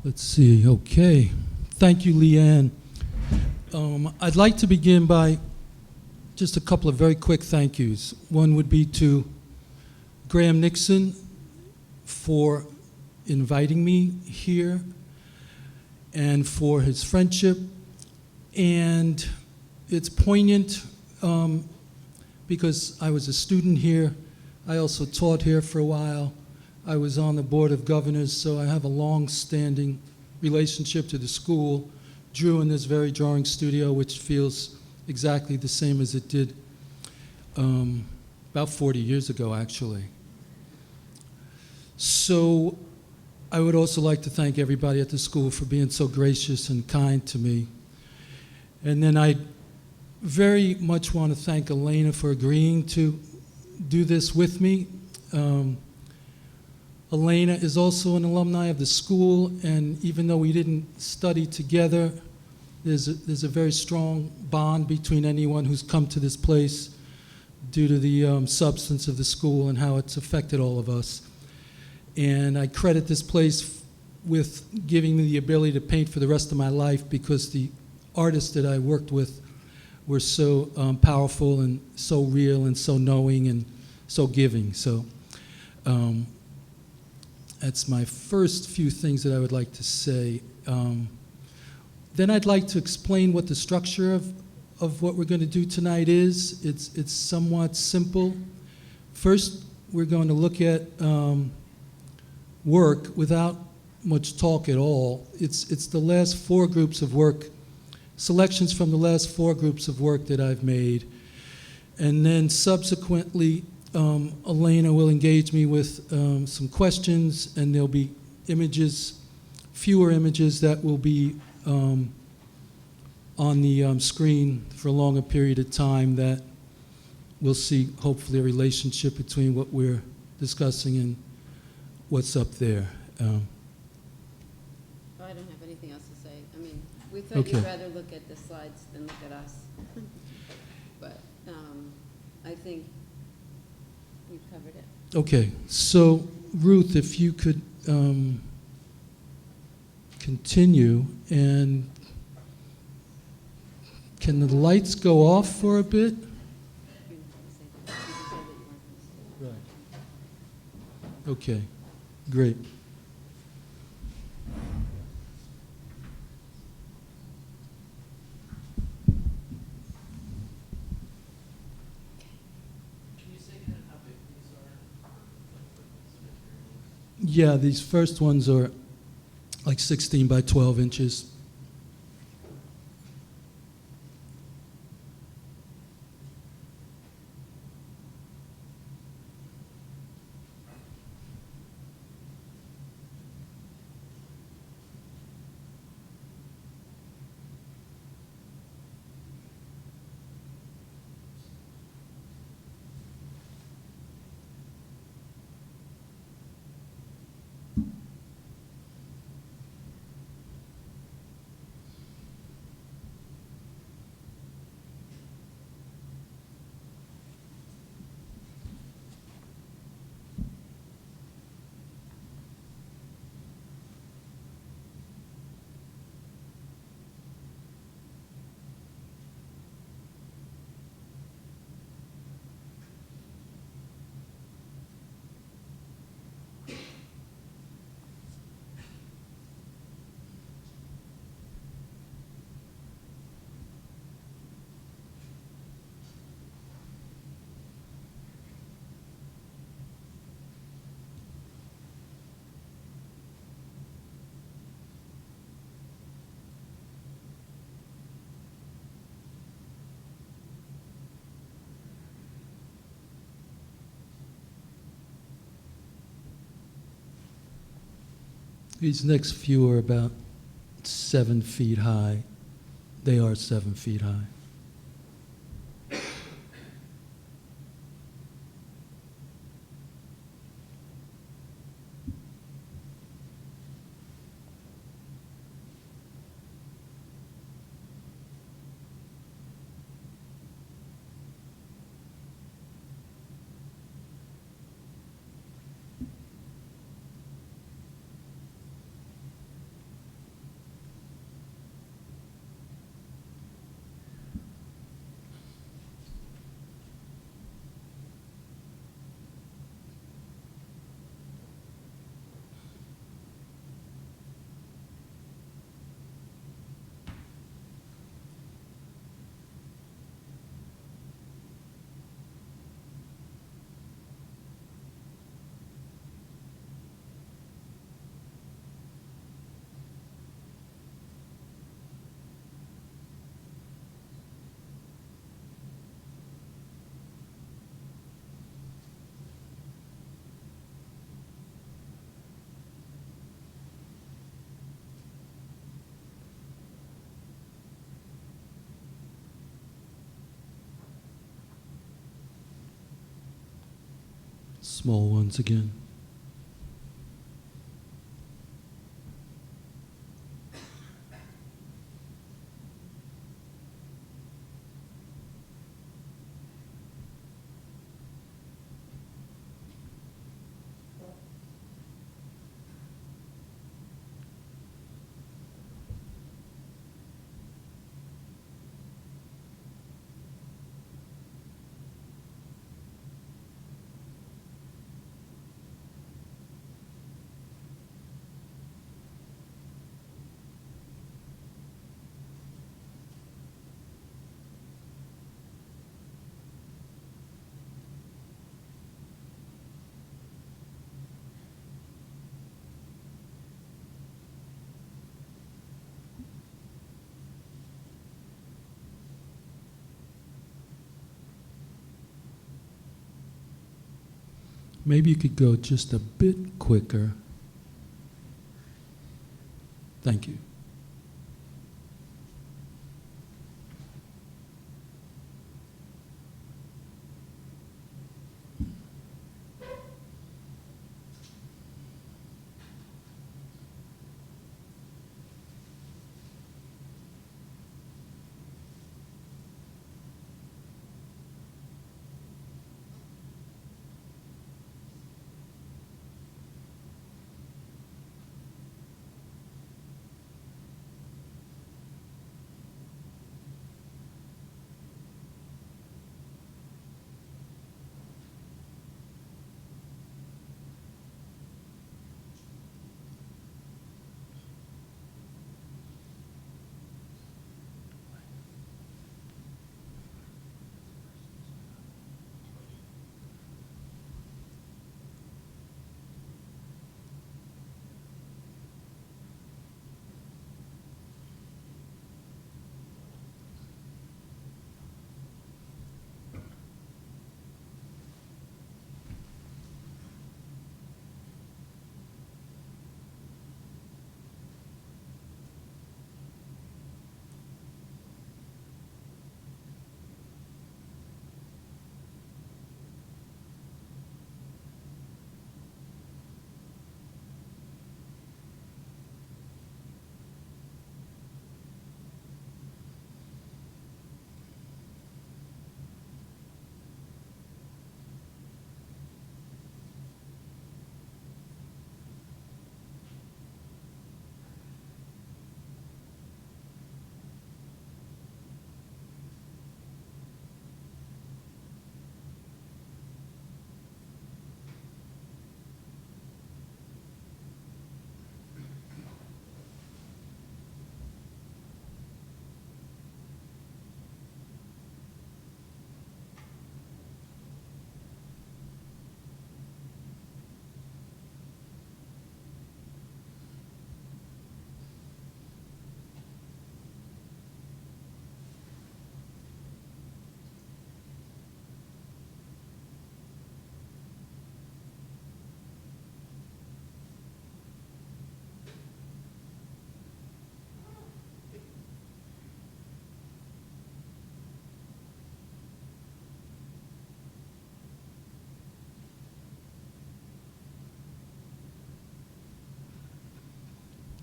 Let's see, okay. Thank you, Leanne. I'd like to begin by just a couple of very quick thank yous. One would be to Graham Nixon for inviting me here and for his friendship. And it's poignant because I was a student here. I also taught here for a while. I was on the Board of Governors, so I have a long-standing relationship to the school. Drew in this very drawing studio, which feels exactly the same as it did about 40 years ago, actually. So I would also like to thank everybody at the school for being so gracious and kind to me. And then I very much want to thank Elena for agreeing to do this with me. Elena is also an alumni of the school, and even though we didn't study together, there's a very strong bond between anyone who's come to this place due to the substance of the school and how it's affected all of us. And I credit this place with giving me the ability to paint for the rest of my life because the artists that I worked with were so powerful and so real and so knowing and so giving. So that's my first few things that I would like to say. Then I'd like to explain what the structure of what we're going to do tonight is. It's somewhat simple. First, we're going to look at work without much talk at all. It's the last four groups of work, selections from the last four groups of work that I've made. And then subsequently, Elena will engage me with some questions, and there'll be images, fewer images that will be on the screen for a longer period of time that we'll see hopefully a relationship between what we're discussing and what's up there. I don't have anything else to say. I mean, we thought you'd rather look at the slides than look at us. But I think we've covered it. Okay, so Ruth, if you could continue, and can the lights go off for a bit? Right. Okay, great. Yeah, these first ones are like 16 by 12 inches. These next few are about 7 feet high. They are 7 feet high. small ones again. Maybe you could go just a bit quicker. Thank you.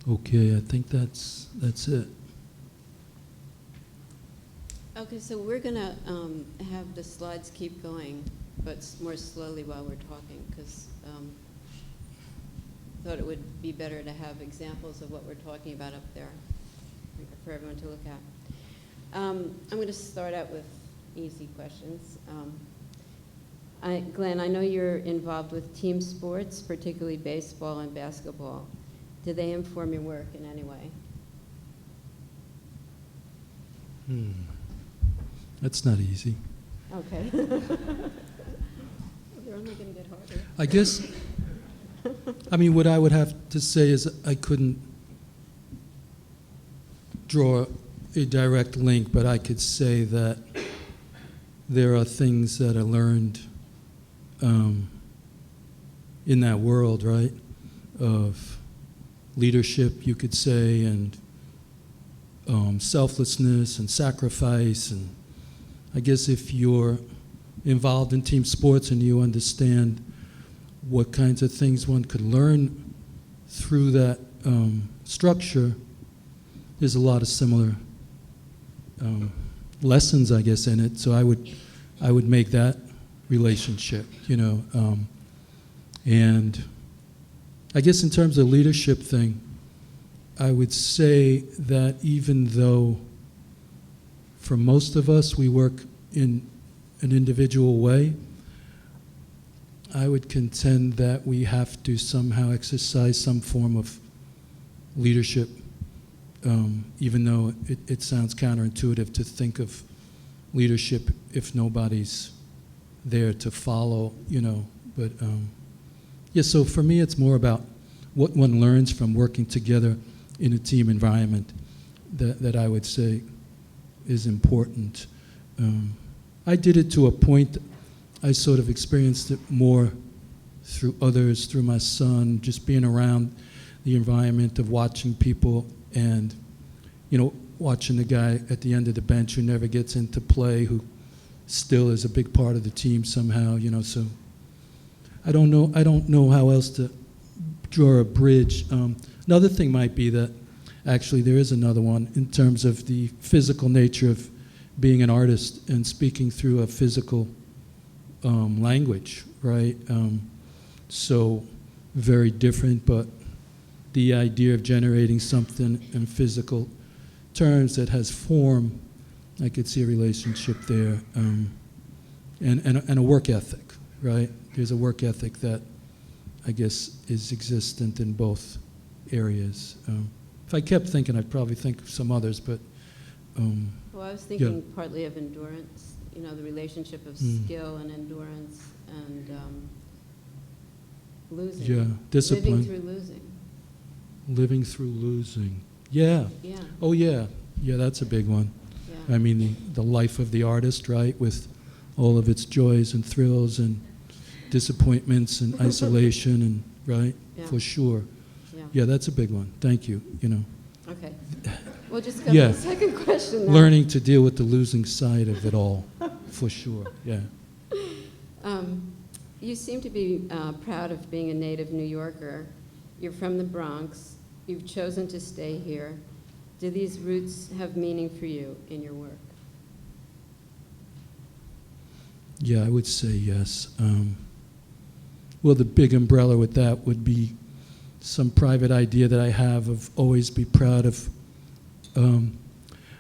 Okay, I think that's it. Okay, so we're going to have the slides keep going, but more slowly while we're talking, because thought it would be better to have examples of what we're talking about up there for everyone to look at. I'm going to start out with easy questions. Glenn, I know you're involved with team sports, particularly baseball and basketball. Do they inform your work in any way? That's not easy. Okay. They're only going to get harder. I guess, I mean, what I would have to say is I couldn't draw a direct link, but I could say that there are things that I learned in that world, right, of leadership, you could say, and selflessness and sacrifice. And I guess if you're involved in team sports and you understand what kinds of things one could learn through that structure, there's a lot of similar lessons, I guess, in it. So I would make that relationship, and I guess in terms of leadership thing, I would say that even though for most of us we work in an individual way, I would contend that we have to somehow exercise some form of leadership, even though it sounds counterintuitive to think of leadership if nobody's there to follow, But yeah, so for me it's more about what one learns from working together in a team environment that I would say is important. I did it to a point. I sort of experienced it more through others, through my son, just being around the environment of watching people and, watching the guy at the end of the bench who never gets into play, who still is a big part of the team somehow, so I don't know how else to draw a bridge. Another thing might be that actually there is another one in terms of the physical nature of being an artist and speaking through a physical language, right? So very different, but the idea of generating something in physical terms that has form, I could see a relationship there, and a work ethic, right? There's a work ethic that I guess is existent in both areas. If I kept thinking, I'd probably think of some others, but Well, I was thinking partly of endurance, the relationship of skill and endurance and losing. Yeah, discipline. Living through losing. Living through losing. Yeah. Yeah. Oh, yeah. Yeah, that's a big one. Yeah. I mean, the life of the artist, right, with all of its joys and thrills and disappointments and isolation, and right, Yeah. for sure. Yeah. Yeah, that's a big one. Thank you. Okay. We'll just go Yeah. to the second question now. Learning to deal with the losing side of it all, for sure. Yeah. You seem to be proud of being a native New Yorker. You're from the Bronx. You've chosen to stay here. Do these roots have meaning for you in your work? Yeah, I would say yes. Well, the big umbrella with that would be some private idea that I have of always be proud of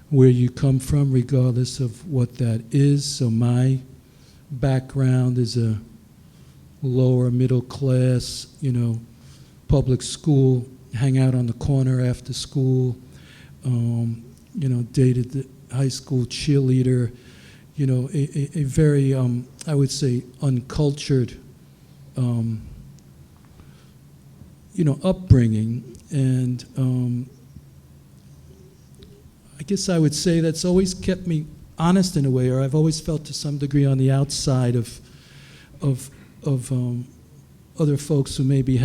where you come from, regardless of what that is. So my background is a lower middle class, public school, hang out on the corner after school, dated the high school cheerleader, a very, I would say, uncultured, upbringing. And I guess I would say that's always kept me honest in a way, or I've always felt to some degree on the outside of other folks who maybe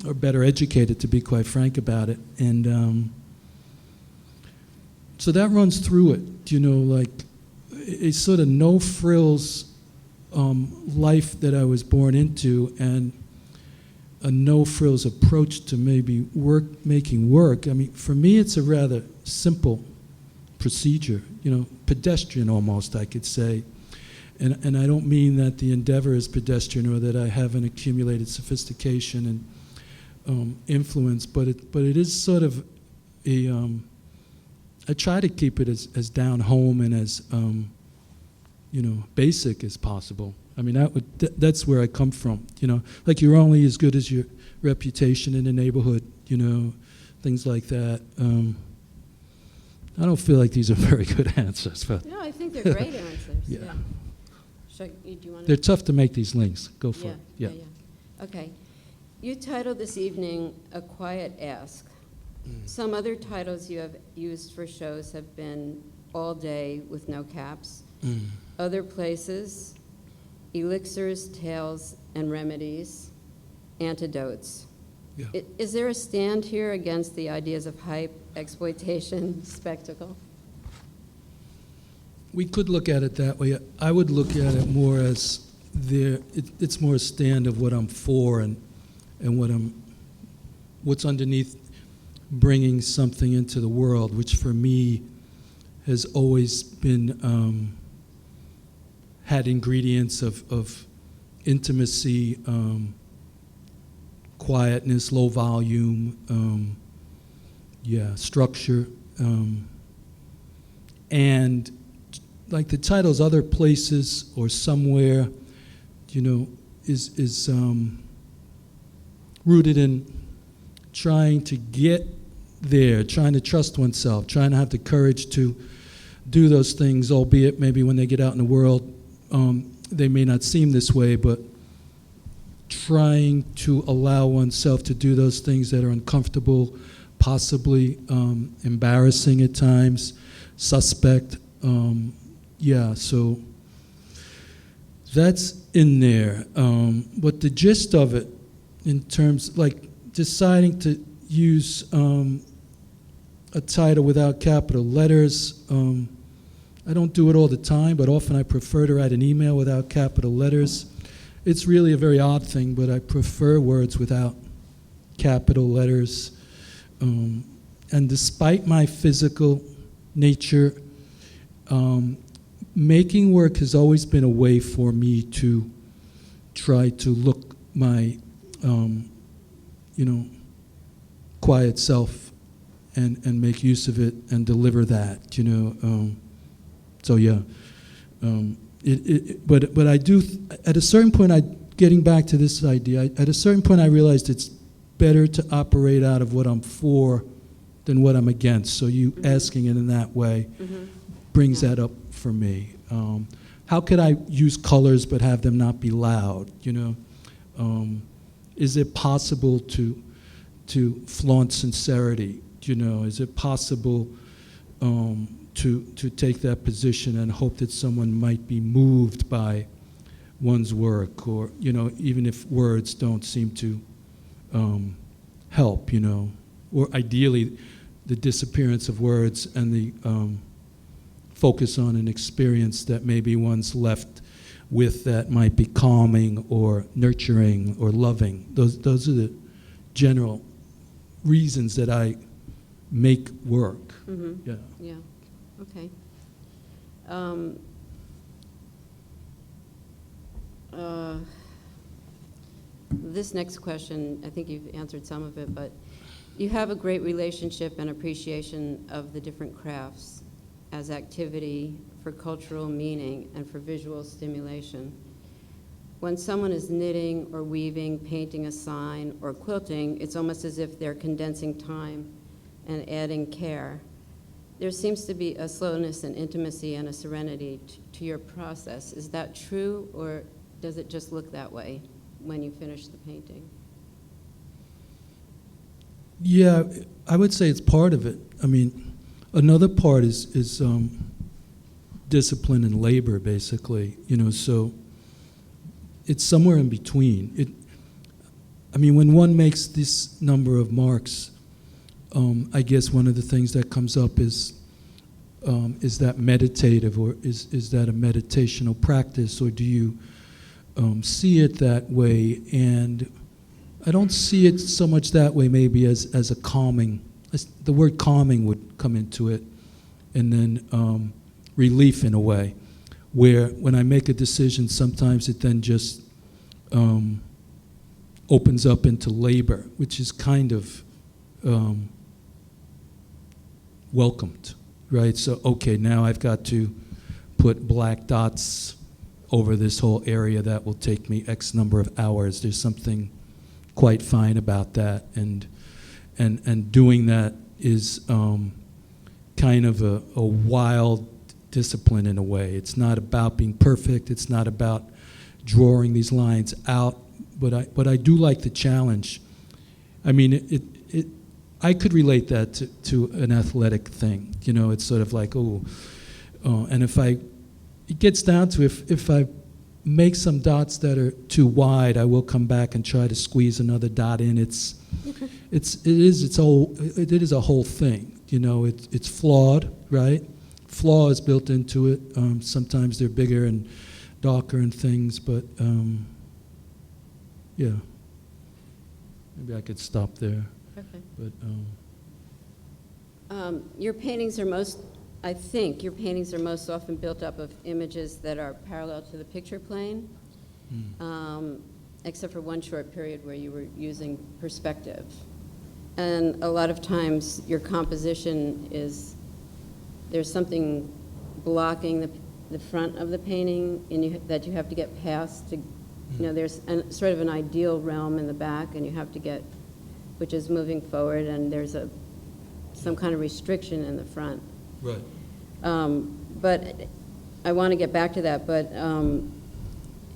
are better educated, to be quite frank about it. And so that runs through it, like a sort of no-frills life that I was born into, and a no-frills approach to maybe making work. I mean, for me, it's a rather simple procedure, pedestrian almost, I could say. And I don't mean that the endeavor is pedestrian or that I haven't accumulated sophistication and influence, but it is sort of I try to keep it as down home and as basic as possible. I mean, that's where I come from. Like you're only as good as your reputation in the neighborhood. Things like that. I don't feel like these are very good answers, but No, I think they're great answers. Yeah. Do you want they're tough to make these links. Go for it. Yeah. Okay. You titled this evening A Quiet Ask. Some other titles you have used for shows have been All Day with No Caps, Other Places, Elixirs, Tales, and Remedies, Antidotes. Yeah. Is there a stand here against the ideas of hype, exploitation, spectacle? We could look at it that way. I would look at it more as it's more a stand of what I'm for and what's underneath bringing something into the world, which for me has always been had ingredients of intimacy, quietness, low volume, structure, and like the titles, other places or somewhere, is rooted in trying to get there, trying to trust oneself, trying to have the courage to do those things, albeit maybe when they get out in the world, they may not seem this way, but trying to allow oneself to do those things that are uncomfortable, possibly embarrassing at times, suspect. So that's in there. But the gist of it, in terms, like deciding to use a title without capital letters, I don't do it all the time, but often I prefer to write an email without capital letters. It's really a very odd thing, but I prefer words without capital letters. And despite my physical nature, making work has always been a way for me to try to look my, quiet self and make use of it and deliver that, But I do, at a certain point, getting back to this idea, at a certain point I realized it's better to operate out of what I'm for than what I'm against. So you asking it in that way brings that up for me. How could I use colors but have them not be loud, Is it possible to flaunt sincerity, Is it possible to take that position and hope that someone might be moved by one's work, or even if words don't seem to help, or ideally the disappearance of words and the focus on an experience that maybe one's left with that might be calming or nurturing or loving. Those are the general reasons that I make work. Yeah. Okay. This next question, I think you've answered some of it, but you have a great relationship and appreciation of the different crafts as activity for cultural meaning and for visual stimulation. When someone is knitting or weaving, painting a sign, or quilting, it's almost as if they're condensing time and adding care. There seems to be a slowness and intimacy and a serenity to your process. Is that true, or does it just look that way when you finish the painting? Yeah, I would say it's part of it. I mean, another part is discipline and labor, basically. So it's somewhere in between. When one makes this number of marks, I guess one of the things that comes up is that meditative, or is that a meditational practice, or do you see it that way? And I don't see it so much that way, maybe as a calming. The word calming would come into it, and then relief in a way, where when I make a decision, sometimes it then just opens up into labor, which is kind of welcomed, right? So, okay, now I've got to put black dots over this whole area that will take me X number of hours. There's something quite fine about that, and doing that is kind of a wild discipline in a way. It's not about being perfect. It's not about drawing these lines out, but I do like the challenge. I mean, I could relate that to an athletic thing. It's sort of like, and it gets down to if I make some dots that are too wide, I will come back and try to squeeze another dot in. It is a whole thing. It's flawed, right? Flaw is built into it. Sometimes they're bigger and darker and things, but yeah. Maybe I could stop there. Okay. But Your paintings are most, I think, your paintings are most often built up of images that are parallel to the picture plane, except for one short period where you were using perspective. And a lot of times your composition is, there's something blocking the front of the painting that you have to get past to, there's sort of an ideal realm in the back and you have to get, which is moving forward, and there's some kind of restriction in the front. right. But I want to get back to that, but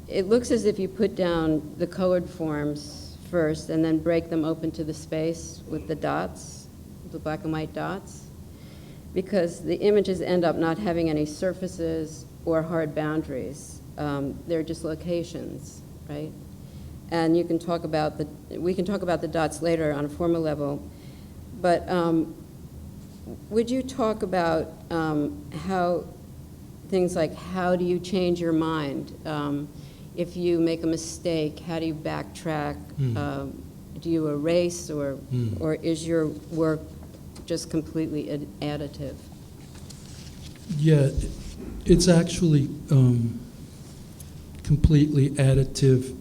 it looks as if you put down the colored forms first and then break them open to the space with the dots, the black and white dots, because the images end up not having any surfaces or hard boundaries. They're just locations, right? And we can talk about the dots later on a formal level, but would you talk about how things like, how do you change your mind? If you make a mistake, how do you backtrack? Do you erase, or is your work just completely additive? Yeah, it's actually completely additive.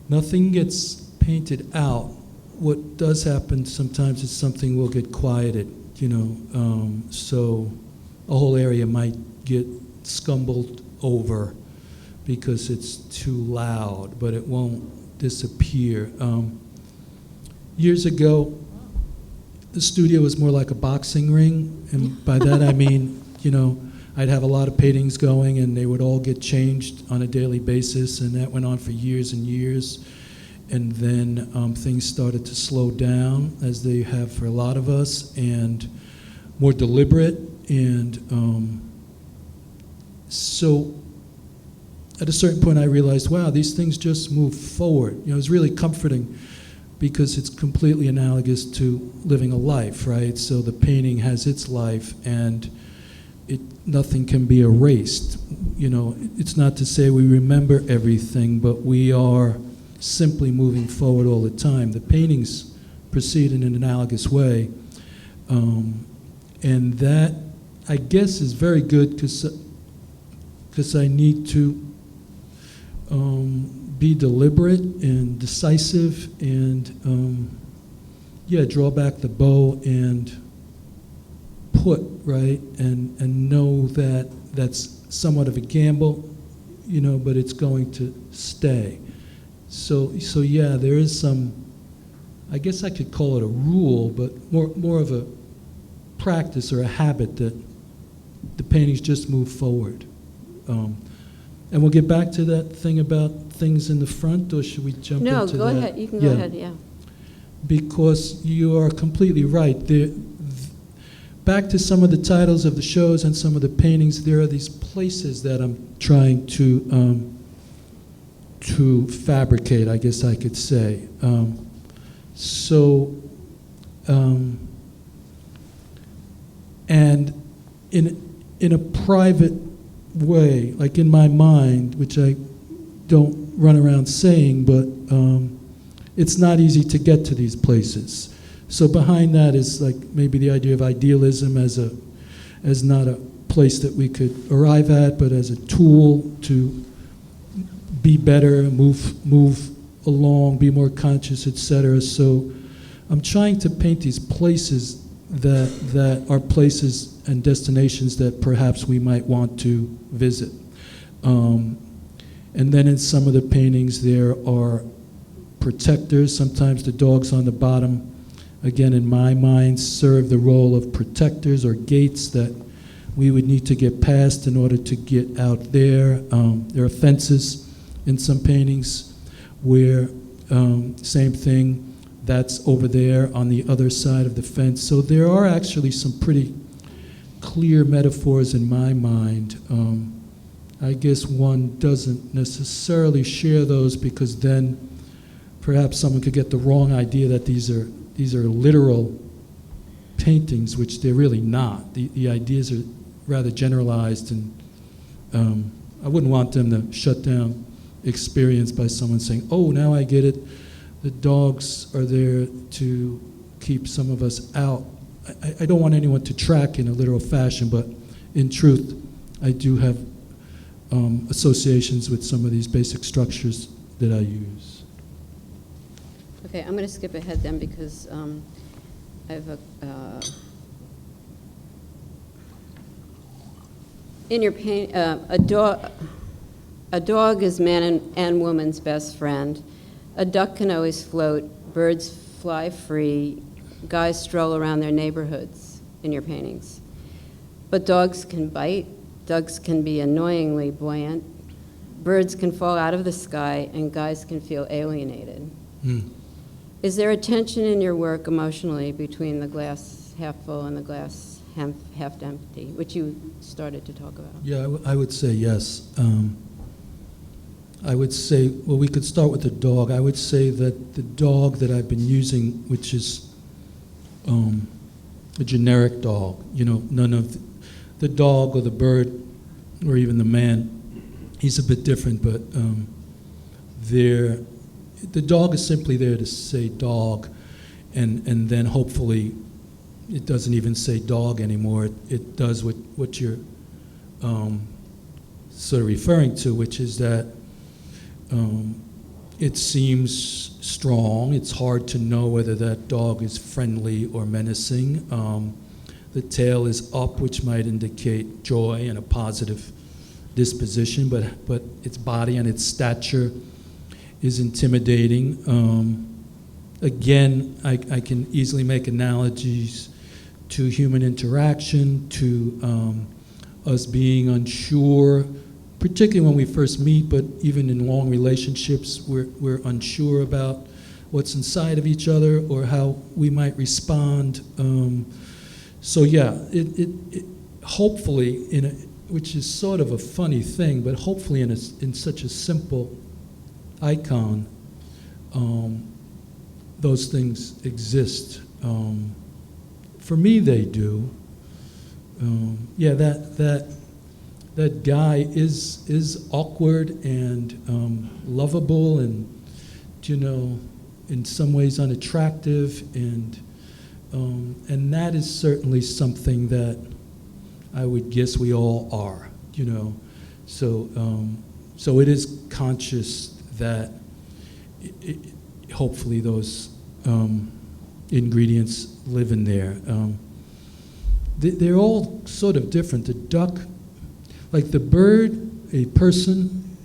Nothing gets painted out. What does happen sometimes is something will get quieted, so a whole area might get scumbled over because it's too loud, but it won't disappear. Years ago, the studio was more like a boxing ring, and by that I mean, I'd have a lot of paintings going and they would all get changed on a daily basis, and that went on for years and years. And then things started to slow down, as they have for a lot of us, and more deliberate. And so at a certain point I realized, wow, these things just move forward. It was really comforting because it's completely analogous to living a life, right? So the painting has its life, and nothing can be erased. It's not to say we remember everything, but we are simply moving forward all the time. The paintings proceed in an analogous way, and that, I guess, is very good because I need to be deliberate and decisive and draw back the bow and put, right, and know that that's somewhat of a gamble, but it's going to stay. So yeah, there is some, I guess I could call it a rule, but more of a practice or a habit that the paintings just move forward. And we'll get back to that thing about things in the front, or should we jump into that? No, go ahead. You can go ahead, yeah. Because you are completely right. Back to some of the titles of the shows and some of the paintings, there are these places that I'm trying to fabricate, I guess I could say. And in a private way, like in my mind, which I don't run around saying, but it's not easy to get to these places. So behind that is like maybe the idea of idealism as not a place that we could arrive at, but as a tool to be better, move along, be more conscious, etc. So I'm trying to paint these places that are places and destinations that perhaps we might want to visit. And then in some of the paintings there are protectors. Sometimes the dogs on the bottom, again in my mind, serve the role of protectors or gates that we would need to get past in order to get out there. There are fences in some paintings where, same thing, that's over there on the other side of the fence. So there are actually some pretty clear metaphors in my mind. I guess one doesn't necessarily share those because then perhaps someone could get the wrong idea that these are literal paintings, which they're really not. The ideas are rather generalized and I wouldn't want them to shut down experience by someone saying, oh, now I get it. The dogs are there to keep some of us out. I don't want anyone to track in a literal fashion, but in truth, I do have associations with some of these basic structures that I use. Okay, I'm going to skip ahead then because I have in your paint, a dog is man and woman's best friend. A duck can always float. Birds fly free. Guys stroll around their neighborhoods in your paintings. But dogs can bite. Dogs can be annoyingly buoyant. Birds can fall out of the sky, and guys can feel alienated. Is there a tension in your work emotionally between the glass half full and the glass half empty, which you started to talk about? Yeah, I would say yes. I would say, well, we could start with the dog. I would say that the dog that I've been using, which is a generic dog, none of the dog or the bird or even the man, he's a bit different, but the dog is simply there to say dog, and then hopefully it doesn't even say dog anymore. It does what you're sort of referring to, which is that it seems strong. It's hard to know whether that dog is friendly or menacing. The tail is up, which might indicate joy and a positive disposition, but its body and its stature is intimidating. Again, I can easily make analogies to human interaction, to us being unsure, particularly when we first meet, but even in long relationships, we're unsure about what's inside of each other or how we might respond. So yeah, it hopefully, which is sort of a funny thing, but hopefully in such a simple icon, those things exist. For me, they do. Yeah, that guy is awkward and lovable and, in some ways unattractive, and that is certainly something that I would guess we all are, So it is conscious that hopefully those ingredients live in there. They're all sort of different. The duck, like the bird, a person,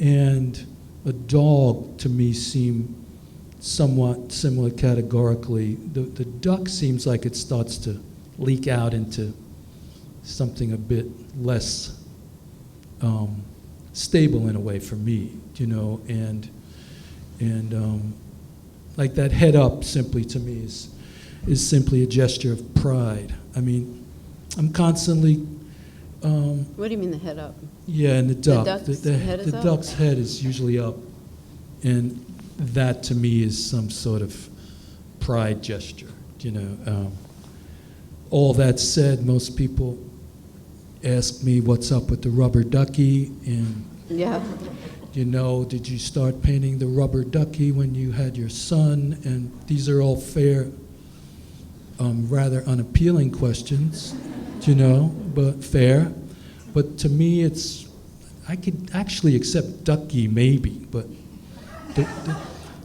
and a dog to me seem somewhat similar categorically. The duck seems like it starts to leak out into something a bit less stable in a way for me, and like that head up simply to me is simply a gesture of pride. I mean, I'm constantly. What do you mean the head up? Yeah, and the duck. The duck's head is usually up, and that to me is some sort of pride gesture. All that said, most people ask me what's up with the rubber ducky, and yeah. Did you start painting the rubber ducky when you had your son? And these are all fair, rather unappealing questions, but fair. But to me, I could actually accept ducky maybe, but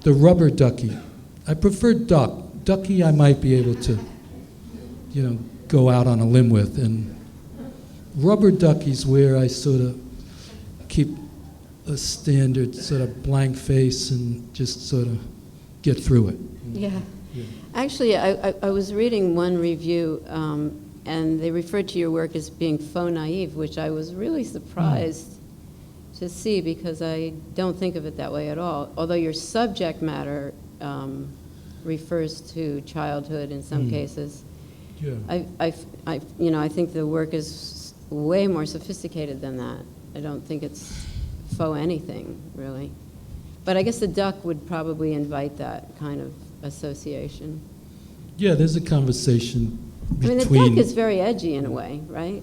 the rubber ducky, I prefer duck. Ducky I might be able to, go out on a limb with, and rubber ducky's where I sort of keep a standard sort of blank face and just sort of get through it. Yeah. Actually, I was reading one review, and they referred to your work as being faux naive, which I was really surprised to see because I don't think of it that way at all. Although your subject matter refers to childhood in some cases. Yeah. I think the work is way more sophisticated than that. I don't think it's faux anything, really. But I guess the duck would probably invite that kind of association. Yeah, there's a conversation between... I mean, the duck is very edgy in a way, right?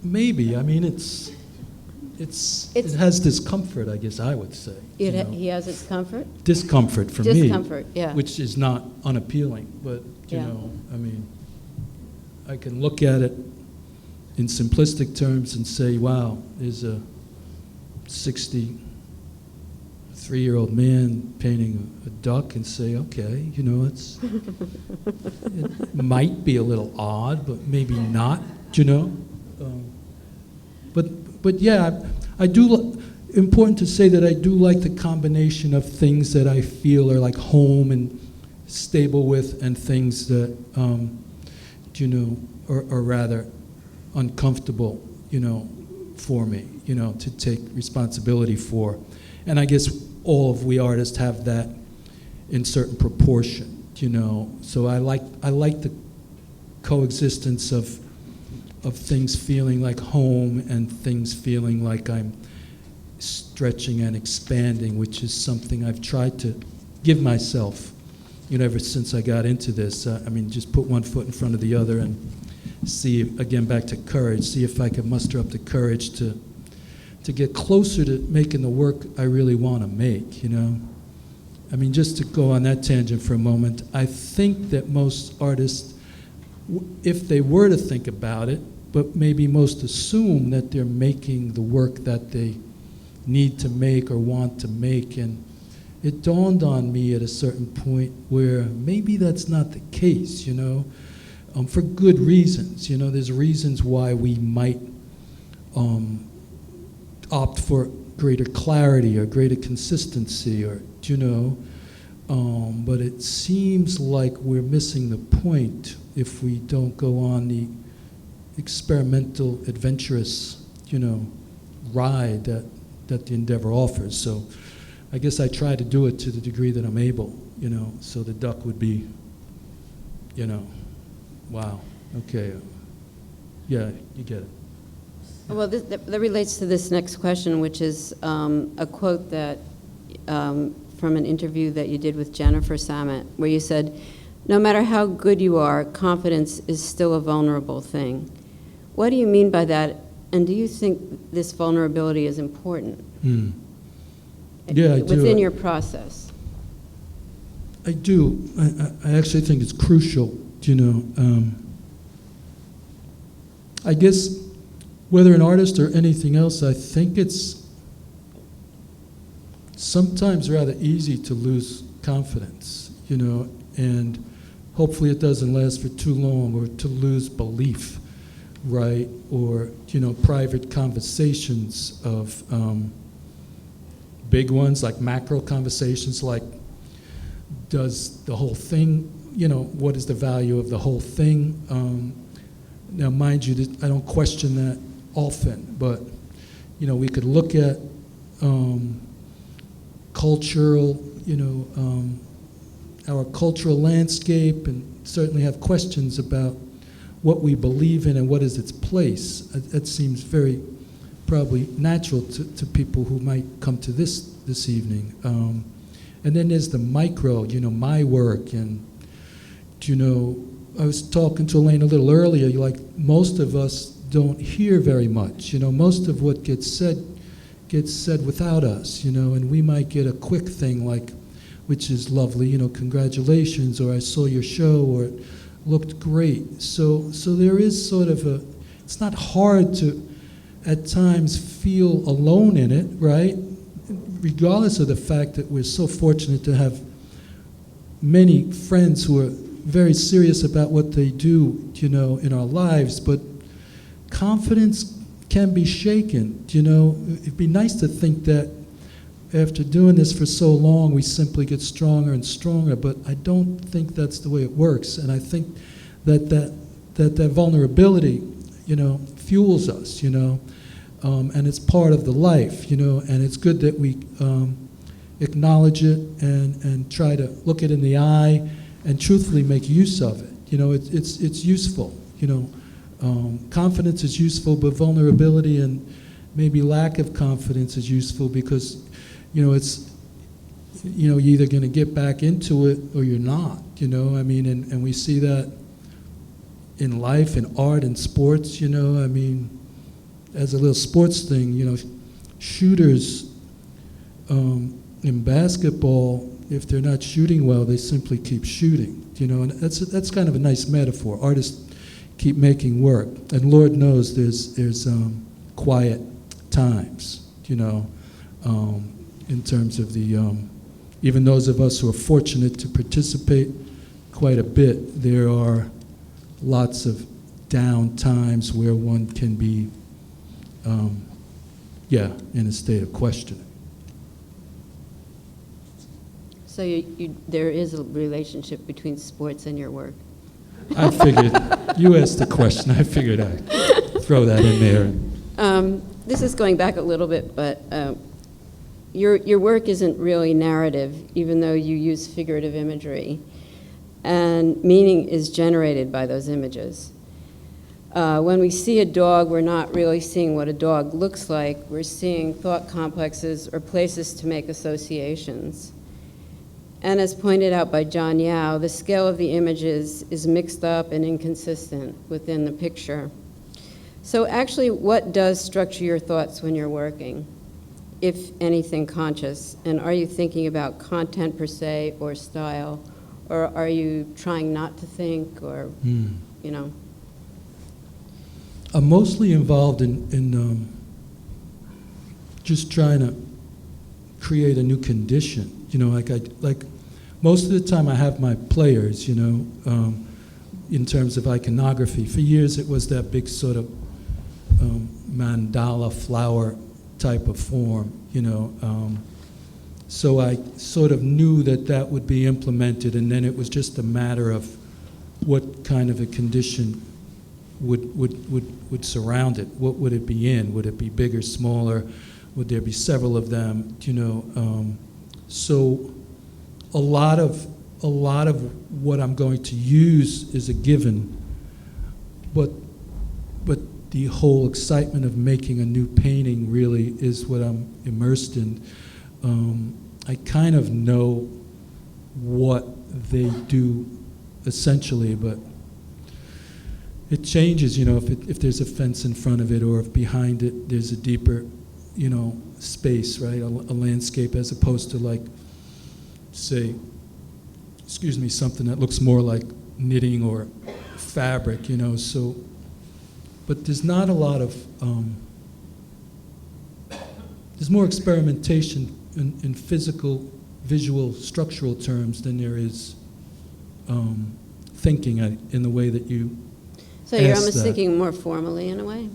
maybe. I mean, it has discomfort, I guess I would say. He has its comfort? Discomfort for me. Discomfort, yeah. Which is not unappealing, but, you Yeah. know, I mean, I can look at it in simplistic terms and say, wow, there's a 63-year-old man painting a duck, and say, okay, you know, it might be a little odd, but maybe not, you know. But yeah, I do. Important to say that I do like the combination of things that I feel are like home and stable with, and things that you know are rather uncomfortable, you know, for me, you know, to take responsibility for. And I guess all of we artists have that in certain proportion, you know. So I like the coexistence of things feeling like home and things feeling like I'm stretching and expanding, which is something I've tried to give myself, you know, ever since I got into this. I mean, just put one foot in front of the other and see, again, back to courage, see if I can muster up the courage to get closer to making the work I really want to make, you know. I mean, just to go on that tangent for a moment, I think that most artists, if they were to think about it, but maybe most assume that they're making the work that they need to make or want to make. And it dawned on me at a certain point where maybe that's not the case, you know, for good reasons. You know, there's reasons why we might opt for greater clarity or greater consistency, or, you know, but it seems like we're missing the point if we don't go on the experimental, adventurous, you know, ride that the endeavor offers. So I guess I try to do it to the degree that I'm able, you know, so the duck would be, you know, wow, okay, yeah, you get it. Well, that relates to this next question, which is a quote that from an interview that you did with Jennifer Samet, where you said, "No matter how good you are, confidence is still a vulnerable thing." What do you mean by that, and do you think this vulnerability is important? Yeah, I do. Within your process? I do. I actually think it's crucial, you know. I guess whether an artist or anything else, I think it's sometimes rather easy to lose confidence, you know, and hopefully it doesn't last for too long, or to lose belief, right? Or, you know, private conversations of big ones, like macro conversations, like, does the whole thing, you know, what is the value of the whole thing? Now, mind you, I don't question that often, but, you know, we could look at cultural, you know, our cultural landscape, and certainly have questions about what we believe in and what is its place. That seems very probably natural to people who might come to this evening. And then there's the micro, you know, my work. And, you know, I was talking to Elena a little earlier, like, most of us don't hear very much. You know, most of what gets said without us, you know, and we might get a quick thing like, which is lovely, you know, congratulations, or I saw your show, or it looked great. So there is sort of it's not hard to, at times, feel alone in it, right? Regardless of the fact that we're so fortunate to have many friends who are very serious about what they do, you know, in our lives, but confidence can be shaken, you know. It'd be nice to think that after doing this for so long, we simply get stronger and stronger, but I don't think that's the way it works. And I think that vulnerability, you know, fuels us, you know, and it's part of the life, you know, and it's good that we acknowledge it and try to look it in the eye and truthfully make use of it. You know, it's useful, you know. Confidence is useful, but vulnerability and maybe lack of confidence is useful, because, you know, it's, you know, you're either going to get back into it or you're not, you know. I mean, and we see that in life, in art, in sports, you know. I mean, as a little sports thing, you know, shooters in basketball, if they're not shooting well, they simply keep shooting, you know, and that's kind of a nice metaphor. Artists keep making work, and Lord knows there's quiet times, you know, in terms of the, even those of us who are fortunate to participate quite a bit, there are lots of down times where one can be, in a state of questioning. So there is a relationship between sports and your work? I figured, you asked the question, I figured I'd throw that in there. This is going back a little bit, but your work isn't really narrative, even though you use figurative imagery, and meaning is generated by those images. When we see a dog, we're not really seeing what a dog looks like. We're seeing thought complexes or places to make associations. And as pointed out by John Yao, the scale of the images is mixed up and inconsistent within the picture. So actually, what does structure your thoughts when you're working, if anything conscious? And are you thinking about content per se or style? Or are you trying not to think, or, you know? I'm mostly involved in just trying to create a new condition. You know, like most of the time I have my players, you know, in terms of iconography. For years it was that big sort of mandala flower type of form, you know. So I sort of knew that would be implemented, and then it was just a matter of what kind of a condition would surround it. What would it be in? Would it be bigger, smaller? Would there be several of them? You know, so a lot of what I'm going to use is a given, but the whole excitement of making a new painting really is what I'm immersed in. I kind of know what they do essentially, but it changes, you know, if there's a fence in front of it, or if behind it there's a deeper, you know, space, right, a landscape, as opposed to, like, say, something that looks more like knitting or fabric, you know. So, but there's not a lot of, there's more experimentation in physical, visual, structural terms than there is thinking in the way that you. So you're almost thinking more formally in a way?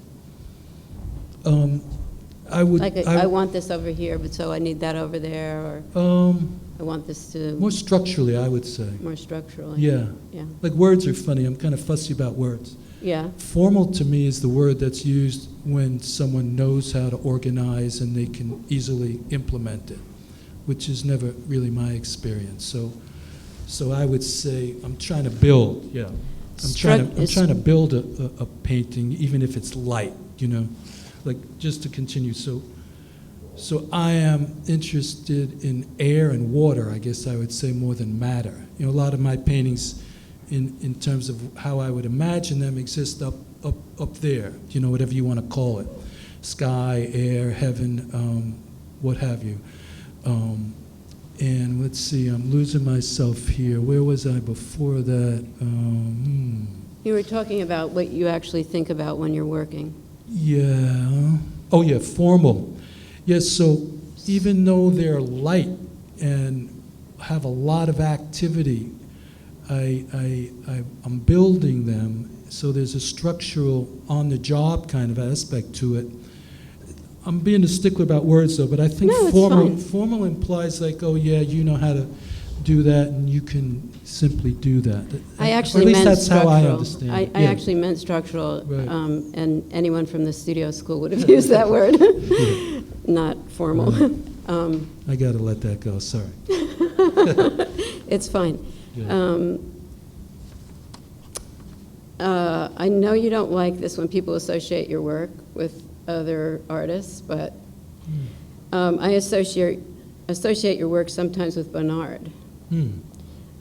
I would. Like I want this over here, but so I need that over there, or I want this to. More structurally, I would say. More structurally. Yeah. Yeah. Like words are funny. I'm kind of fussy about words. Yeah. Formal to me is the word that's used when someone knows how to organize and they can easily implement it, which is never really my experience. So I would say I'm trying to build. Yeah. I'm trying to build a painting, even if it's light, you know, like just to continue. So I am interested in air and water, I guess I would say, more than matter. You know, a lot of my paintings, in terms of how I would imagine them, exist up there, you know, whatever you want to call it, sky, air, heaven, what have you. And let's see, I'm losing myself here. Where was I before that? You were talking about what you actually think about when you're working. Yeah. Oh, yeah, formal. Yes, so even though they're light and have a lot of activity, I'm building them, so there's a structural, on-the-job kind of aspect to it. I'm being a stickler about words, though, but I think formal implies, like, oh, yeah, you know how to do that, and you can simply do that. I actually or at least meant that's structural. How I understand it. I actually meant structural, right. And anyone from the studio school would have used that word, not formal. Right. I got to let that go, sorry. It's fine. Yeah. I know you don't like this when people associate your work with other artists, but I associate your work sometimes with Bonnard.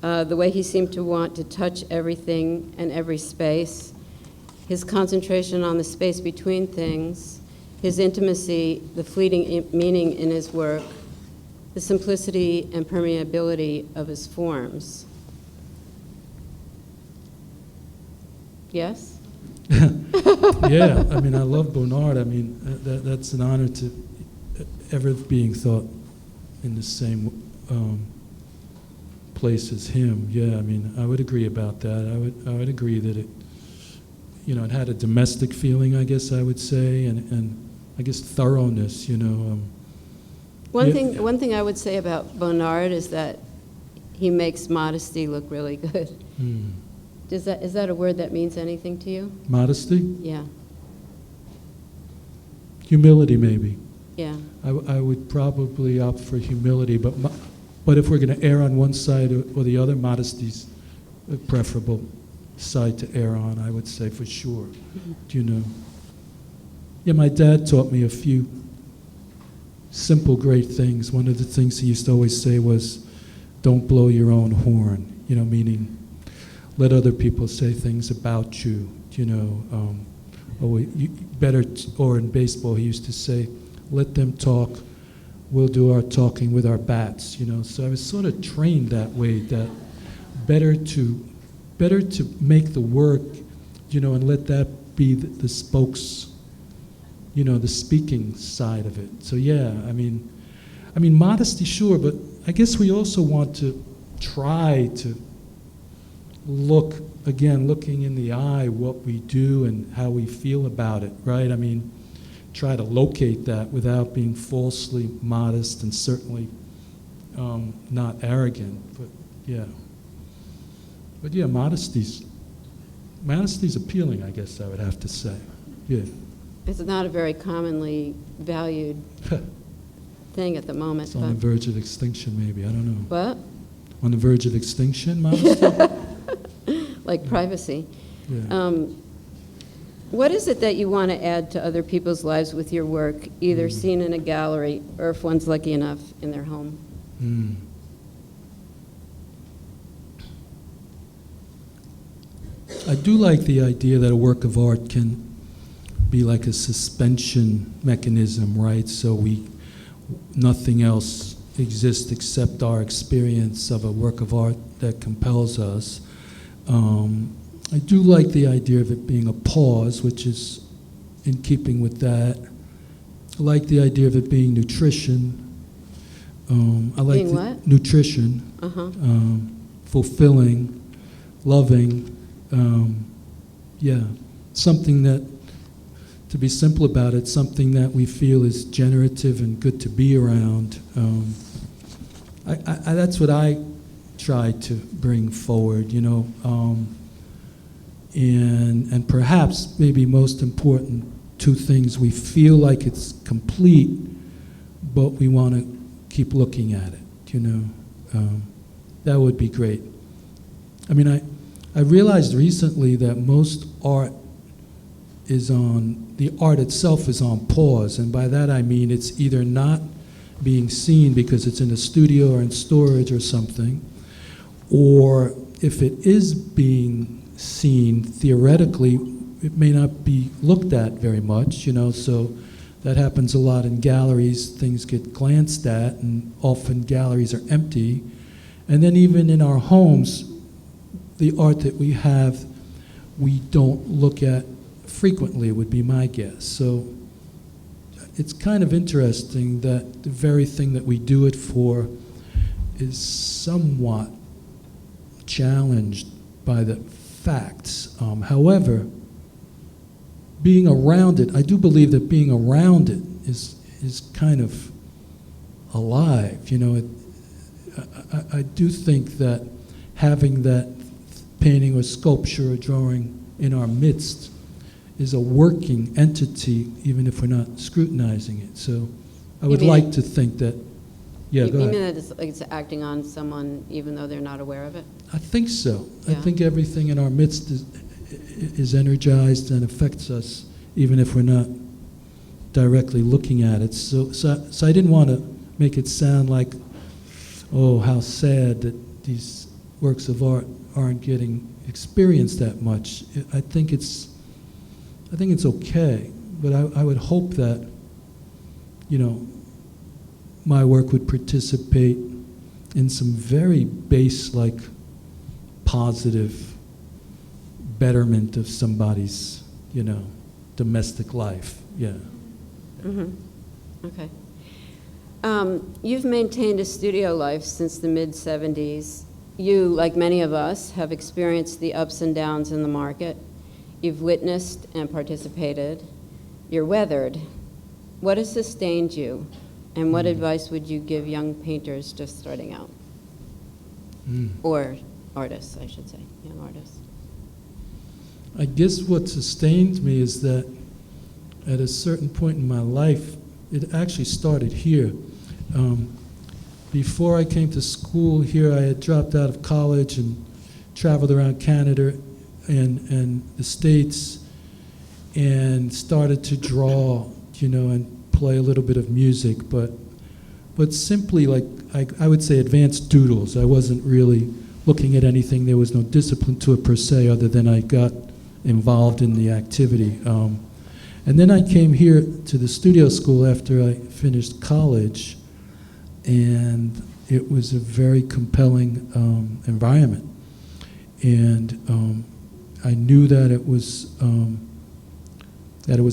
The way he seemed to want to touch everything and every space, his concentration on the space between things, his intimacy, the fleeting meaning in his work, the simplicity and permeability of his forms. Yes? Yeah, I mean, I love Bonnard. I mean, that's an honor to ever being thought in the same place as him. Yeah, I mean, I would agree about that. I would agree that it, you know, it had a domestic feeling, I guess I would say, and I guess thoroughness, you know. One thing I would say about Bonnard is that he makes modesty look really good. Hmm. Is that a word that means anything to you? Modesty? Yeah. Humility, maybe. Yeah. I would probably opt for humility, but if we're going to err on one side or the other, modesty's a preferable side to err on, I would say for sure. Do you know? Yeah, my dad taught me a few simple, great things. One of the things he used to always say was, don't blow your own horn, you know, meaning let other people say things about you, you know. Or in baseball, he used to say, let them talk, we'll do our talking with our bats, you know. So I was sort of trained that way, that better to make the work, you know, and let that be the spokes, you know, the speaking side of it. So yeah, I mean, modesty, sure, but I guess we also want to try to looking in the eye, what we do and how we feel about it, right? I mean, try to locate that without being falsely modest and certainly not arrogant, but yeah. But yeah, modesty's appealing, I guess I would have to say, yeah. It's not a very commonly valued thing at the moment. It's on the verge of extinction, maybe, I don't know. What? On the verge of extinction, modesty? Like privacy. Yeah. What is it that you want to add to other people's lives with your work, either seen in a gallery or, if one's lucky enough, in their home? I do like the idea that a work of art can be like a suspension mechanism, right? So nothing else exists except our experience of a work of art that compels us. I do like the idea of it being a pause, which is in keeping with that. I like the idea of it being nutrition. I like being what? Nutrition. Fulfilling, loving. Yeah, something that, to be simple about it, something that we feel is generative and good to be around. That's what I try to bring forward, you know. And perhaps, maybe most important, two things. We feel like it's complete, but we want to keep looking at it, you know. That would be great. I mean, I realized recently that most art the art itself is on pause, and by that I mean it's either not being seen because it's in a studio or in storage or something, or if it is being seen, theoretically, it may not be looked at very much, you know, so that happens a lot in galleries. Things get glanced at, and often galleries are empty. And then even in our homes, the art that we have, we don't look at frequently, would be my guess. So it's kind of interesting that the very thing that we do it for is somewhat challenged by the facts. However, being around it, I do believe that being around it is kind of alive. You know, I do think that having that painting or sculpture or drawing in our midst is a working entity, even if we're not scrutinizing it. So I would like to think that, yeah, go ahead. You mean that it's acting on someone even though they're not aware of it? I think so. Yeah. I think everything in our midst is energized and affects us, even if we're not directly looking at it. So I didn't want to make it sound like, oh, how sad that these works of art aren't getting experienced that much. I think it's okay, but I would hope that, my work would participate in some very base-like positive betterment of somebody's, domestic life. Yeah. Mm-hmm. Okay. You've maintained a studio life since the mid-'70s. You, like many of us, have experienced the ups and downs in the market. You've witnessed and participated. You're weathered. What has sustained you, and what advice would you give young painters just starting out? Or artists, I should say, young artists. I guess what sustains me is that at a certain point in my life, it actually started here. Before I came to school here, I had dropped out of college and traveled around Canada and the States and started to draw, and play a little bit of music, but simply like, I would say advanced doodles. I wasn't really looking at anything. There was no discipline to it per se, other than I got involved in the activity. And then I came here to the studio school after I finished college, and it was a very compelling environment. And I knew that it was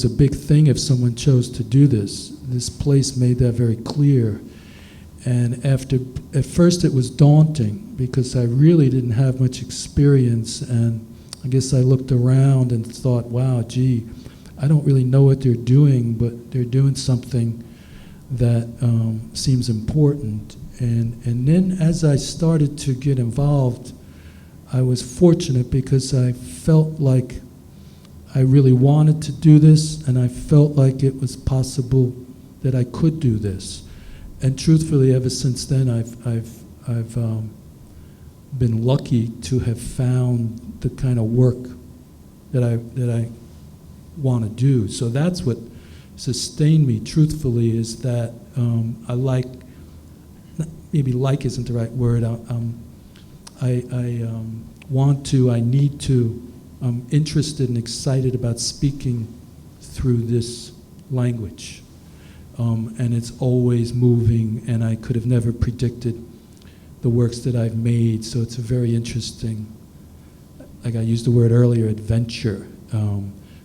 a big thing if someone chose to do this. This place made that very clear. And at first it was daunting because I really didn't have much experience, and I guess I looked around and thought, wow, gee, I don't really know what they're doing, but they're doing something that seems important. And then as I started to get involved, I was fortunate because I felt like I really wanted to do this, and I felt like it was possible that I could do this. And truthfully, ever since then, I've been lucky to have found the kind of work that I want to do. So that's what sustained me, truthfully, is that I like, maybe like isn't the right word, I want to, I need to, I'm interested and excited about speaking through this language. And it's always moving, and I could have never predicted the works that I've made, so it's a very interesting, like I used the word earlier, adventure.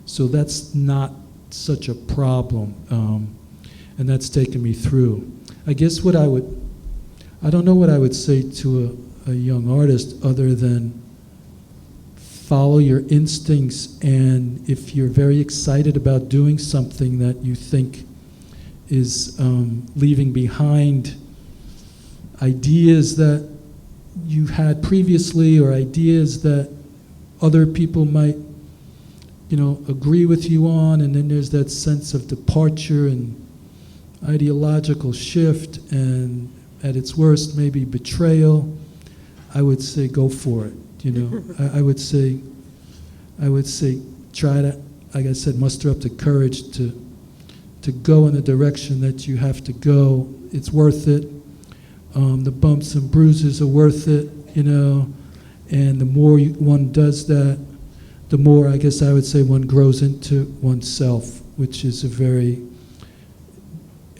So that's not such a problem, and that's taken me through. I guess I don't know what I would say to a young artist other than follow your instincts, and if you're very excited about doing something that you think is leaving behind ideas that you had previously or ideas that other people might, agree with you on, and then there's that sense of departure and ideological shift, and at its worst, maybe betrayal, I would say go for it. I would say try to, like I said, muster up the courage to go in the direction that you have to go. It's worth it. The bumps and bruises are worth it, and the more one does that, the more, I guess I would say, one grows into oneself, which is a very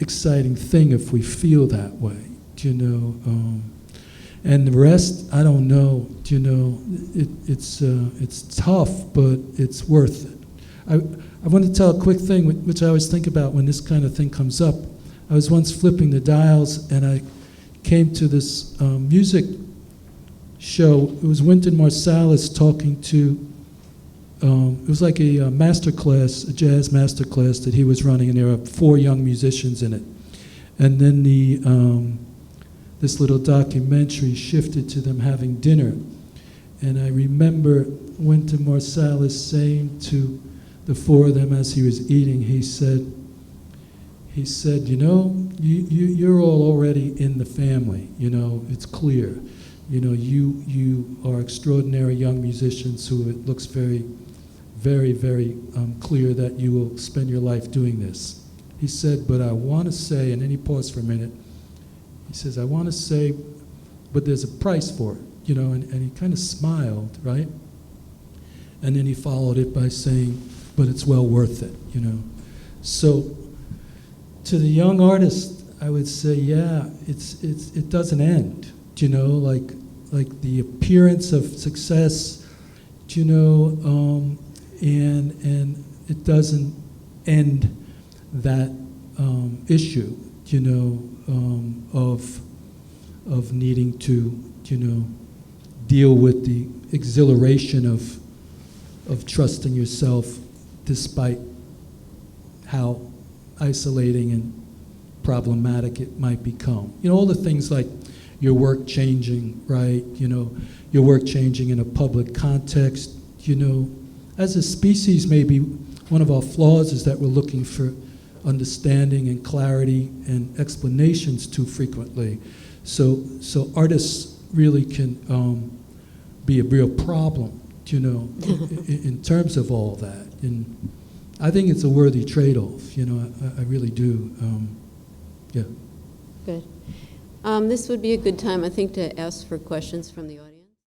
exciting thing if we feel that way, and the rest, I don't know, it's tough, but it's worth it. I want to tell a quick thing, which I always think about when this kind of thing comes up. I was once flipping the dials, and I came to this music show. It was Wynton Marsalis talking to, it was like a master class, a jazz master class that he was running, and there were 4 young musicians in it. And then this little documentary shifted to them having dinner. And I remember Wynton Marsalis saying to the 4 of them as he was eating, he said, you're all already in the family, it's clear. You are extraordinary young musicians who it looks very, very, very clear that you will spend your life doing this. He said, but I want to say, and then he paused for a minute, he says, I want to say, but there's a price for it, and he kind of smiled, right? And then he followed it by saying, but it's well worth it, So to the young artist, I would say, yeah, it doesn't end, you know, like the appearance of success, you know, and it doesn't end that issue, you know, of needing to, you know, deal with the exhilaration of trusting yourself despite how isolating and problematic it might become. You know, all the things like your work changing, right? You know, your work changing in a public context. You know, as a species, maybe one of our flaws is that we're looking for understanding and clarity and explanations too frequently. So artists really can be a real problem, you know, in terms of all that. And I think it's a worthy trade-off, you know, I really do. Yeah. Good. This would be a good time, I think, to ask for questions from the audience.